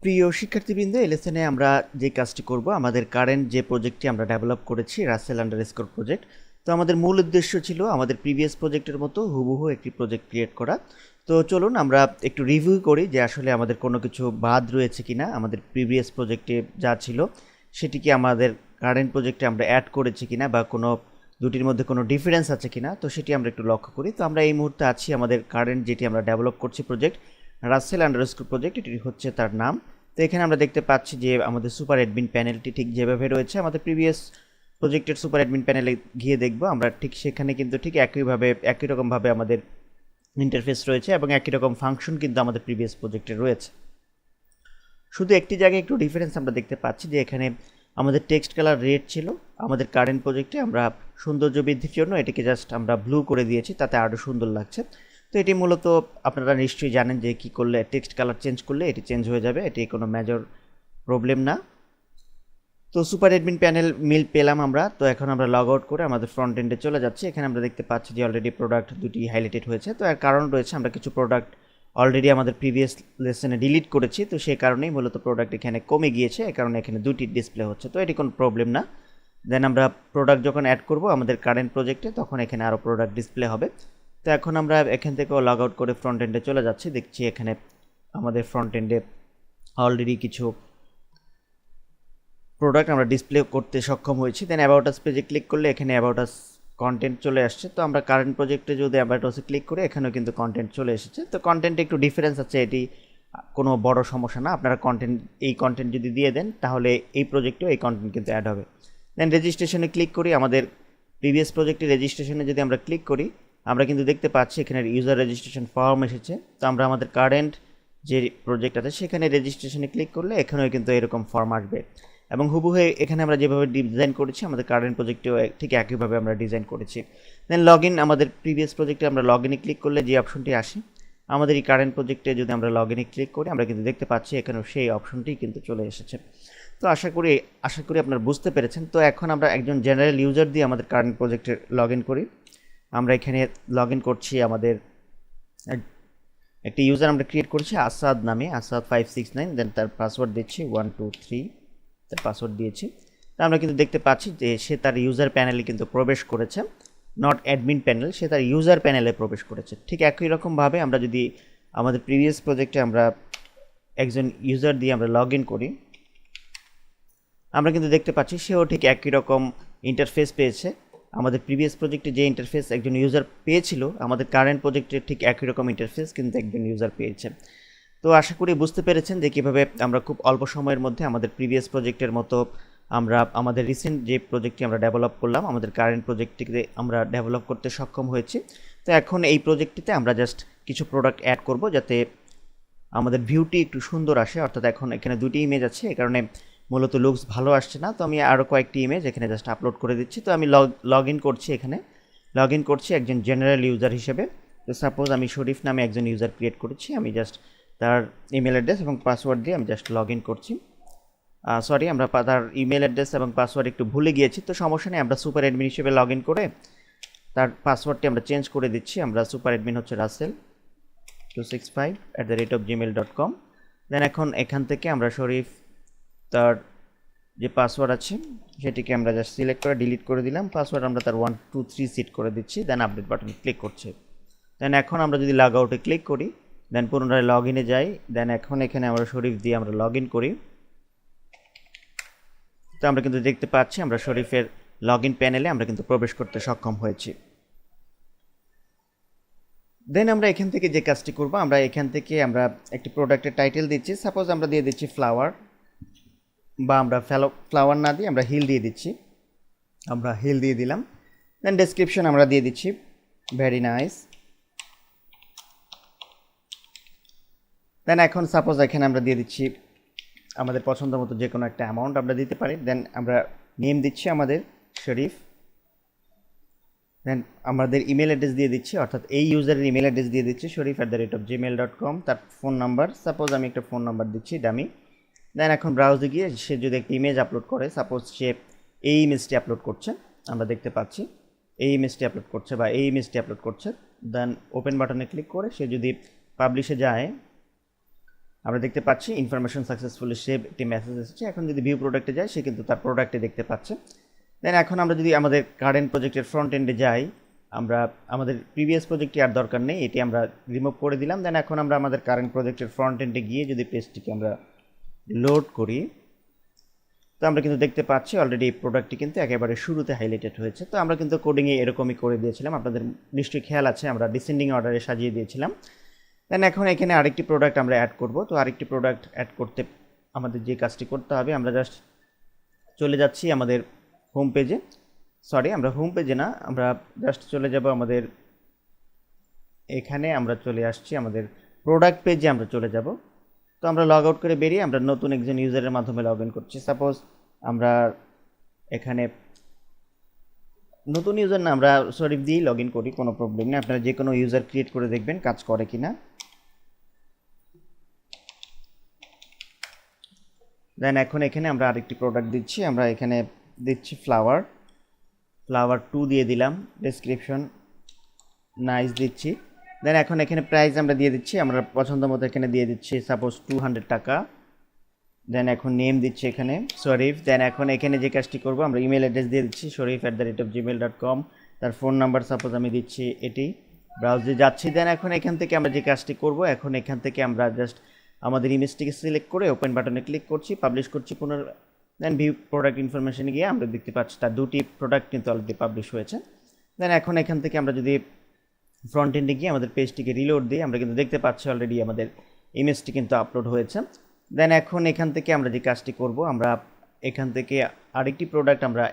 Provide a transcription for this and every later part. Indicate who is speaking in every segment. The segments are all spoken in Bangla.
Speaker 1: প্রিয় শিক্ষার্থীবৃন্দ, এই লেসনে আমরা যে কাজটি করব, আমাদের কারেন্ট যে প্রজেক্টটি আমরা ডেভেলপ করেছি রাসেল আন্ডারস্কোর প্রজেক্ট। তো আমাদের মূল উদ্দেশ্য ছিল আমাদের প্রিভিয়াস প্রজেক্টের মতো হুবহু একটি প্রজেক্ট ক্রিয়েট করা। তো চলুন আমরা একটু রিভিউ করি যে আসলে আমাদের কোনো কিছু বাদ রয়েছে কিনা, আমাদের প্রিভিয়াস প্রজেক্টে যা ছিল সেটি কি আমাদের কারেন্ট প্রজেক্টে আমরা অ্যাড করেছি কিনা, বা কোনো দুটির মধ্যে কোনো ডিফারেন্স আছে কিনা, তো সেটি আমরা একটু লক্ষ্য করি। তো আমরা এই মুহূর্তে আছি আমাদের কারেন্ট যেটি আমরা ডেভেলপ করছি প্রজেক্ট রাসেল আন্ডারস্কোর প্রজেক্ট, এটি হচ্ছে তার নাম। তো এখানে আমরা দেখতে পাচ্ছি যে আমাদের সুপার অ্যাডমিন প্যানেলটি ঠিক যেভাবে রয়েছে আমাদের প্রিভিয়াস প্রজেক্টের সুপার অ্যাডমিন প্যানেলে গিয়ে দেখব আমরা ঠিক সেখানে কিন্তু ঠিক একই রকমভাবে আমাদের ইন্টারফেস রয়েছে এবং একই রকম ফাংশন কিন্তু আমাদের প্রিভিয়াস প্রজেক্টে রয়েছে। শুধু একটি জায়গায় একটু ডিফারেন্স আমরা দেখতে পাচ্ছি যে এখানে আমাদের টেক্সট কালার রেড ছিল, আমাদের কারেন্ট প্রজেক্টে আমরা সৌন্দর্য বৃদ্ধির জন্য এটিকে জাস্ট আমরা ব্লু করে দিয়েছি, তাতে আরও সুন্দর লাগছে। তো এটি মূলত আপনারা নিশ্চয়ই জানেন যে কী করলে টেক্সট কালার চেঞ্জ করলে এটি চেঞ্জ হয়ে যাবে, এটি কোনো মেজর প্রবলেম না। তো সুপার অ্যাডমিন প্যানেল মিল পেলাম আমরা। তো এখন আমরা লগ আউট করে আমাদের ফ্রন্ট এন্ডে চলে যাচ্ছি। এখানে আমরা দেখতে পাচ্ছি যে অলরেডি প্রোডাক্ট দুটি হাইলাইটেড হয়েছে। তো এর কারণ রয়েছে, আমরা কিছু প্রোডাক্ট অলরেডি আমাদের প্রিভিয়াস লেসনে ডিলিট করেছি, তো সেই কারণেই মূলত প্রোডাক্ট এখানে কমে গিয়েছে, এই কারণে এখানে দুটি ডিসপ্লে হচ্ছে। তো এটি কোনো প্রবলেম না। দেন আমরা প্রোডাক্ট যখন অ্যাড করব আমাদের কারেন্ট প্রজেক্টে, তখন এখানে আরও প্রোডাক্ট ডিসপ্লে হবে। তো এখন আমরা এখান থেকেও লগ আউট করে ফ্রন্ট এন্ডে চলে যাচ্ছি। দেখছি এখানে আমাদের ফ্রন্ট এন্ডে অলরেডি কিছু প্রোডাক্ট আমরা ডিসপ্লে করতে সক্ষম হয়েছি। দেন অ্যাবাউট আস পেজে ক্লিক করলে এখানে অ্যাবাউট আস কন্টেন্ট চলে আসছে। তো আমরা কারেন্ট প্রজেক্টে যদি অ্যাবাউট আসে ক্লিক করি, এখানেও কিন্তু কন্টেন্ট চলে এসেছে। তো কন্টেন্টে একটু ডিফারেন্স আছে, এটি কোনো বড় সমস্যা না। আপনারা এই কন্টেন্ট যদি দিয়ে দেন তাহলে এই প্রজেক্টেও এই কন্টেন্ট কিন্তু অ্যাড হবে। দেন রেজিস্ট্রেশনে ক্লিক করি। আমাদের প্রিভিয়াস প্রজেক্টের রেজিস্ট্রেশনে যদি আমরা ক্লিক করি, আমরা কিন্তু দেখতে পাচ্ছি এখানে ইউজার রেজিস্ট্রেশন ফর্ম এসেছে। তো আমরা আমাদের কারেন্ট যে প্রজেক্ট আছে সেখানে রেজিস্ট্রেশনে ক্লিক করলে এখানেও কিন্তু এরকম ফর্ম আসবে, এবং হুবহু এখানে আমরা যেভাবে ডিজাইন করেছি আমাদের কারেন্ট প্রজেক্টেও ঠিক একইভাবে আমরা ডিজাইন করেছি। দেন লগ ইন, আমাদের প্রিভিয়াস প্রজেক্টে আমরা লগ ইনে ক্লিক করলে যে অপশনটি আসে, আমাদের এই কারেন্ট প্রজেক্টে যদি আমরা লগ ইনে ক্লিক করি, আমরা কিন্তু দেখতে পাচ্ছি এখানেও সেই অপশনটি কিন্তু চলে এসেছে। তো আশা করি আপনারা বুঝতে পেরেছেন। তো এখন আমরা একজন জেনারেল ইউজার দিয়ে আমাদের কারেন্ট প্রজেক্টে লগ ইন করি। আমরা এখানে লগ ইন করছি, আমাদের একটি ইউজার আমরা ক্রিয়েট করছি আসাদ নামে, আসাদ 569। দেন তার পাসওয়ার্ড দিচ্ছি 123, তার পাসওয়ার্ড দিয়েছি। তা আমরা কিন্তু দেখতে পাচ্ছি যে সে তার ইউজার প্যানেলে কিন্তু প্রবেশ করেছে, নট অ্যাডমিন প্যানেল, সে তার ইউজার প্যানেলে প্রবেশ করেছে। ঠিক একই রকমভাবে আমরা যদি আমাদের প্রিভিয়াস প্রজেক্টে আমরা একজন ইউজার দিয়ে আমরা লগ ইন করি, আমরা কিন্তু দেখতে পাচ্ছি সেও ঠিক একই রকম ইন্টারফেস পেয়েছে। আমাদের প্রিভিয়াস প্রজেক্টে যে ইন্টারফেস একজন ইউজার পেয়েছিল, আমাদের কারেন্ট প্রজেক্টে ঠিক একই রকম ইন্টারফেস কিন্তু একজন ইউজার পেয়েছে। তো আশা করি বুঝতে পেরেছেন যে কীভাবে আমরা খুব অল্প সময়ের মধ্যে আমাদের প্রিভিয়াস প্রজেক্টের মতো আমরা আমাদের রিসেন্ট যে প্রজেক্টটি আমরা ডেভেলপ করলাম, আমাদের কারেন্ট প্রজেক্টটিকে আমরা ডেভেলপ করতে সক্ষম হয়েছি। তো এখন এই প্রজেক্টটিতে আমরা জাস্ট কিছু প্রোডাক্ট অ্যাড করব যাতে আমাদের ভিউটি একটু সুন্দর আসে। অর্থাৎ এখন এখানে দুটি ইমেজ আছে, এই কারণে মূলত লুকস ভালো আসছে না। তো আমি আরও কয়েকটি ইমেজ এখানে জাস্ট আপলোড করে দিচ্ছি। তো আমি লগ ইন করছি, এখানে লগ ইন করছি একজন জেনারেল ইউজার হিসেবে। তো সাপোজ আমি শরীফ নামে একজন ইউজার ক্রিয়েট করেছি, আমি জাস্ট তার ইমেল অ্যাড্রেস এবং পাসওয়ার্ড দিয়ে আমি জাস্ট লগ ইন করছি। সরি, আমরা তার ইমেল অ্যাড্রেস এবং পাসওয়ার্ড একটু ভুলে গিয়েছি, তো সমস্যা নেই। আমরা সুপার অ্যাডমিন হিসেবে লগ ইন করে তার পাসওয়ার্ডটি আমরা চেঞ্জ করে দিচ্ছি। আমরা সুপার অ্যাডমিন হচ্ছে rasel265@gmail.com। দেন এখন এখান থেকে আমরা শরীফ তার যে পাসওয়ার্ড আছে সেটিকে আমরা জাস্ট সিলেক্ট করে ডিলিট করে দিলাম। পাসওয়ার্ড আমরা তার 123 সেট করে দিচ্ছি। দেন আপডেট বাটন ক্লিক করছি। দেন এখন আমরা যদি লগ আউটে ক্লিক করি, দেন পুনরায় লগ ইনে যাই, দেন এখন এখানে আমরা শরীফ দিয়ে আমরা লগ ইন করি। তো আমরা কিন্তু দেখতে পাচ্ছি আমরা শরীফের লগ ইন প্যানেলে আমরা কিন্তু প্রবেশ করতে সক্ষম হয়েছি। দেন আমরা এখান থেকে যে কাজটি করব, আমরা এখান থেকে আমরা একটি প্রোডাক্টের টাইটেল দিচ্ছি। সাপোজ আমরা দিয়ে দিচ্ছি ফ্লাওয়ার, বা আমরা ফ্লাওয়ার না দিয়ে আমরা হিল দিয়ে দিচ্ছি। আমরা হিল দিয়ে দিলাম। দেন ডেসক্রিপশন আমরা দিয়ে দিচ্ছি ভেরি নাইস। দেন এখন সাপোজ এখানে আমরা দিয়ে দিচ্ছি আমাদের পছন্দ মতো যে কোনো একটা অ্যামাউন্ট আমরা দিতে পারি। দেন আমরা নেম দিচ্ছি আমাদের শরীফ। দেন আমাদের ইমেল অ্যাড্রেস দিয়ে দিচ্ছি, অর্থাৎ এই ইউজারের ইমেল অ্যাড্রেস দিয়ে দিচ্ছি sharif@gmail.com। তার ফোন নাম্বার, সাপোজ আমি একটা ফোন নাম্বার দিচ্ছি ডামি। দেন এখন ব্রাউজে গিয়ে সে যদি একটা ইমেজ আপলোড করে, সাপোজ সে এই ইমেজটি আপলোড করছে, আমরা দেখতে পাচ্ছি এই ইমেজটি আপলোড করছে বা এই ইমেজটি আপলোড করছে। দেন ওপেন বাটনে ক্লিক করে সে যদি পাবলিশে যায়, আমরা দেখতে পাচ্ছি ইনফরমেশন সাকসেসফুলি সেভ একটি মেসেজ এসেছে। এখন যদি ভিউ প্রোডাক্টে যায় সে কিন্তু তার প্রোডাক্টে দেখতে পাচ্ছে। দেন এখন আমরা যদি আমাদের কারেন্ট প্রজেক্টের ফ্রন্ট এন্ডে যাই, আমরা আমাদের প্রিভিয়াস প্রজেক্টটি আর দরকার নেই, এটি আমরা রিমুভ করে দিলাম। দেন এখন আমরা আমাদের কারেন্ট প্রজেক্টের ফ্রন্ট এন্ডে গিয়ে যদি পেজটিকে আমরা লোড করি, তো আমরা কিন্তু দেখতে পাচ্ছি অলরেডি এই প্রোডাক্টটি কিন্তু একেবারে শুরুতে হাইলাইটেড হয়েছে। তো আমরা কিন্তু কোডিংয়ে এরকমই করে দিয়েছিলাম, আপনাদের নিশ্চয়ই খেয়াল আছে, আমরা ডিসেন্ডিং অর্ডারে সাজিয়ে দিয়েছিলাম। দেন এখন এখানে আরেকটি প্রোডাক্ট আমরা অ্যাড করব। তো আরেকটি প্রোডাক্ট অ্যাড করতে আমাদের যে কাজটি করতে হবে, আমরা জাস্ট চলে যাচ্ছি আমাদের হোম পেজে, আমরা হোম পেজে না, আমরা জাস্ট চলে যাব আমাদের এখানে, আমরা চলে আসছি আমাদের প্রোডাক্ট পেজে আমরা চলে যাব। তো আমরা লগ আউট করে বেরিয়ে আমরা নতুন একজন ইউজারের মাধ্যমে লগ ইন করছি। সাপোজ আমরা এখানে নতুন ইউজার না, আমরা শরীফ দিয়েই লগ ইন করি, কোনো প্রবলেম নেই। আপনারা যে কোনো ইউজার ক্রিয়েট করে দেখবেন কাজ করে কিনা। দেন এখন এখানে আমরা আরেকটি প্রোডাক্ট দিচ্ছি, আমরা এখানে দিচ্ছি ফ্লাওয়ার 2 দিয়ে দিলাম, ডেসক্রিপশন নাইস দিচ্ছি। দেন এখন এখানে প্রাইস আমরা দিয়ে দিচ্ছি, আমরা পছন্দ মতো এখানে দিয়ে দিচ্ছি সাপোজ 200 টাকা। দেন এখন নেম দিচ্ছি এখানে শরীফ। দেন এখন এখানে যে কাজটি করব, আমরা ইমেল অ্যাড্রেস দিয়ে দিচ্ছি sharif@gmail.com, তার ফোন নাম্বার সাপোজ আমি দিচ্ছি এটি, ব্রাউজে যাচ্ছি। দেন এখন এখান থেকে আমরা যে কাজটি করব, এখন এখান থেকে আমরা জাস্ট আমাদের ইমেজটিকে সিলেক্ট করে ওপেন বাটনে ক্লিক করছি, পাবলিশ করছি পুনরায়। দেন ভিউ প্রোডাক্ট ইনফরমেশনে গিয়ে আমরা দেখতে পাচ্ছি তার দুটি প্রোডাক্ট কিন্তু অলরেডি পাবলিশ হয়েছে। দেন এখন এখান থেকে আমরা যদি ফ্রন্ট এন্ডে গিয়ে আমাদের পেজটিকে রিলোড দিই, আমরা কিন্তু দেখতে পাচ্ছি অলরেডি আমাদের ইমেজটি কিন্তু আপলোড হয়েছে। দেন এখন এখান থেকে আমরা যে কাজটি করব, আমরা এখান থেকে আরেকটি প্রোডাক্ট আমরা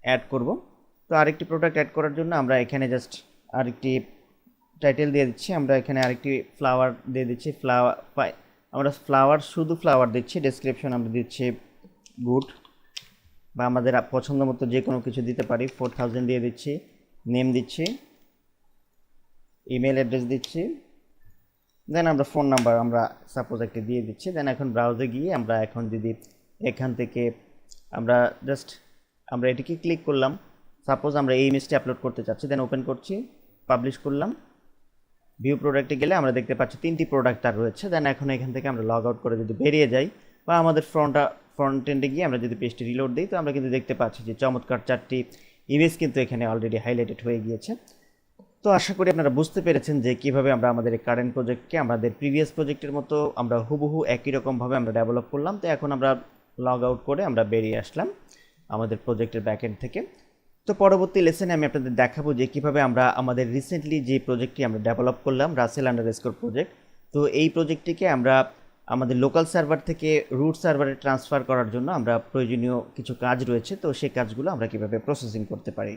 Speaker 1: অ্যাড করব। তো আরেকটি প্রোডাক্ট অ্যাড করার জন্য আমরা এখানে জাস্ট আরেকটি টাইটেল দিয়ে দিচ্ছি, আমরা এখানে আরেকটি ফ্লাওয়ার দিয়ে দিচ্ছি, আমরা শুধু ফ্লাওয়ার দিচ্ছি, ডেসক্রিপশন আমরা দিচ্ছি গুড, বা আমাদের পছন্দ মতো যে কোনো কিছু দিতে পারি, 4000 দিয়ে দিচ্ছি, নেম দিচ্ছি, ইমেল অ্যাড্রেস দিচ্ছি। দেন আমরা ফোন নাম্বার আমরা সাপোজ একটি দিয়ে দিচ্ছি। দেন এখন ব্রাউজে গিয়ে আমরা এখন যদি এখান থেকে আমরা আমরা এটিকে ক্লিক করলাম, সাপোজ আমরা এই ইমেজটি আপলোড করতে চাচ্ছি, দেন ওপেন করছি, পাবলিশ করলাম। ভিউ প্রোডাক্টে গেলে আমরা দেখতে পাচ্ছি 3টি প্রোডাক্ট তার রয়েছে। দেন এখন এখান থেকে আমরা লগ আউট করে যদি বেরিয়ে যাই, বা আমাদের ফ্রন্ট এন্ডে গিয়ে আমরা যদি পেজটি রিলোড দিই, তো আমরা কিন্তু দেখতে পাচ্ছি যে চমৎকার 4টি ইমেজ কিন্তু এখানে অলরেডি হাইলাইটেড হয়ে গিয়েছে। তো আশা করি আপনারা বুঝতে পেরেছেন যে কীভাবে আমরা আমাদের এই কারেন্ট প্রজেক্টকে আমাদের প্রিভিয়াস প্রজেক্টের মতো আমরা হুবহু একই রকমভাবে আমরা ডেভেলপ করলাম। তো এখন আমরা লগ আউট করে আমরা বেরিয়ে আসলাম আমাদের প্রজেক্টের ব্যাকএন্ড থেকে। তো পরবর্তী লেসনে আমি আপনাদের দেখাবো যে কীভাবে আমরা আমাদের রিসেন্টলি যে প্রজেক্টটি আমরা ডেভেলপ করলাম, রাসেল_স্কোর প্রজেক্ট, তো এই প্রজেক্টটিকে আমরা আমাদের লোকাল সার্ভার থেকে রুট সার্ভারে ট্রান্সফার করার জন্য আমরা প্রয়োজনীয় কিছু কাজ রয়েছে, তো সেই কাজগুলো আমরা কীভাবে প্রসেসিং করতে পারি।